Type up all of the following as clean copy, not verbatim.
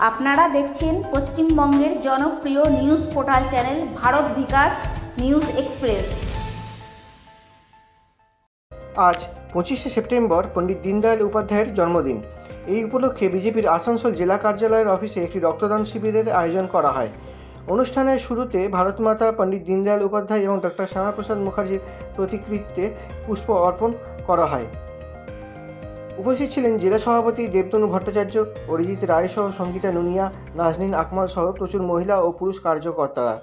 আপনারা দেখছেন পশ্চিমবঙ্গের জনপ্রিয় নিউজ পোর্টাল চ্যানেল ভারত বিকাশ নিউজ এক্সপ্রেস। আজ 25শে সেপ্টেম্বর পণ্ডিত দীনদয়াল উপাধ্যায়ের জন্মদিন। এই উপলক্ষে বিজেপির আসানসোল জেলা কার্যালয়ের অফিসে একটি রক্তদান শিবিরের আয়োজন করা হয়। অনুষ্ঠানের শুরুতে ভারতমাতা, পণ্ডিত দীনদয়াল উপাধ্যায় এবং ডক্টর শ্যামাপ্রসাদ মুখার্জির প্রতিকৃতিতে পুষ্প অর্পণ করা হয়। উপস্থিত ছিলেন জেলা সভাপতি দেবতনু ভট্টাচার্য, অরিজিৎ রায় সহ সঙ্গীতা নুনিয়া, নাজনীন আকমল সহ প্রচুর মহিলা ও পুরুষ কার্যকর্তারা।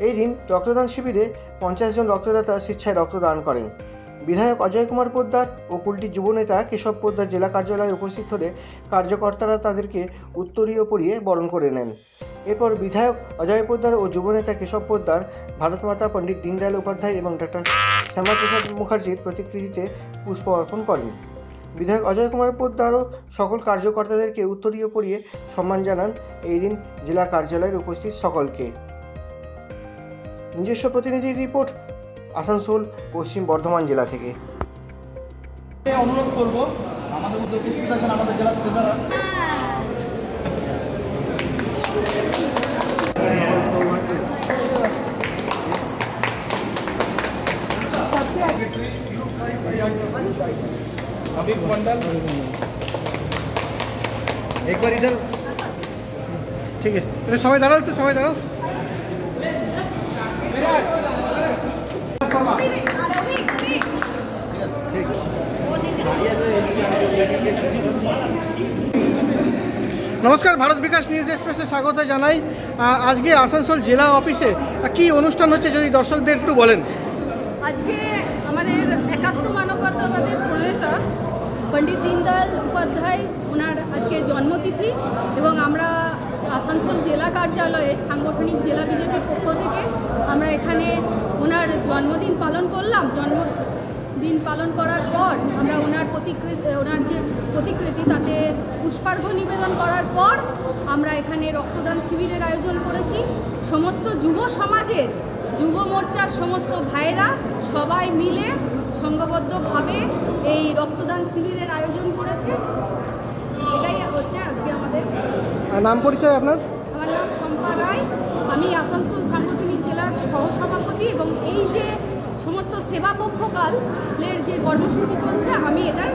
এই দিন রক্তদান শিবিরে 50 জন রক্তদাতা স্বেচ্ছায় রক্তদান করেন। বিধায়ক অজয় কুমার পোদ্দার ও কুলটির যুবনেতা কেশব পোদ্দার জেলা কার্যালয়ে উপস্থিত হলে কার্যকর্তারা তাদেরকে উত্তরীয় পরিয়ে বরণ করে নেন। এরপর বিধায়ক অজয় পোদ্দার ও যুবনেতা কেশব পোদ্দার ভারতমাতা, পণ্ডিত দীনদয়াল উপাধ্যায় এবং ডক্টর শ্যামাপ্রসাদ মুখার্জির প্রতিকৃতিতে পুষ্প অর্পণ করেন। বিধায়ক অজয় কুমার পোদ্দারও সকল কার্যকর্তাদেরকে উত্তরীয় পরিয়ে সম্মান জানান এই দিন জেলা কার্যালয়ের উপস্থিত সকলকে। নিজস্ব প্রতিনিধির রিপোর্ট, আসানসোল, পশ্চিম বর্ধমান জেলা থেকে। অনুরোধ করব আমাদের মধ্যে উপস্থিত আছেন আমাদের জেলা ট্রেজারার अमित मंडल, एक बार इधर। ঠিক আছে, সবাই দাঁড়াও, তো সবাই দাঁড়াও। নমস্কার, ভারত বিকাশ নিউজ এক্সপ্রেসে স্বাগত জানাই। আজকে আসানসোল জেলা অফিসে কি অনুষ্ঠান হচ্ছে যদি দর্শকদের একটু বলেন। আজকে আমাদের একাত্ম মানবতাবাদের প্রণেতা পণ্ডিত দীনদয়াল উপাধ্যায় ওনার আজকে জন্মতিথি, এবং আমরা আসানসোল জেলা কার্যালয়ে সাংগঠনিক জেলা বিজেপির পক্ষ থেকে আমরা এখানে ওনার জন্মদিন পালন করলাম। জন্মদিন পালন করার পর আমরা ওনার যে প্রতিকৃতি তাতে পুষ্পার্ঘ্য নিবেদন করার পর আমরা এখানে রক্তদান শিবিরের আয়োজন করেছি। সমস্ত যুব সমাজের, যুব মোর্চার সমস্ত ভাইরা সবাই মিলে সংঘবদ্ধভাবে এই রক্তদান শিবিরের আয়োজন করেছে। এটাই হচ্ছে আজকে আমাদের। নাম পরিচয় আপনার? আমার নাম শম্পা রায়, আমি আসানসোল সাংগঠনিক জেলার সহসভাপতি, এবং এই যে সমস্ত সেবা পক্ষকালের যে কর্মসূচি চলছে আমি এটার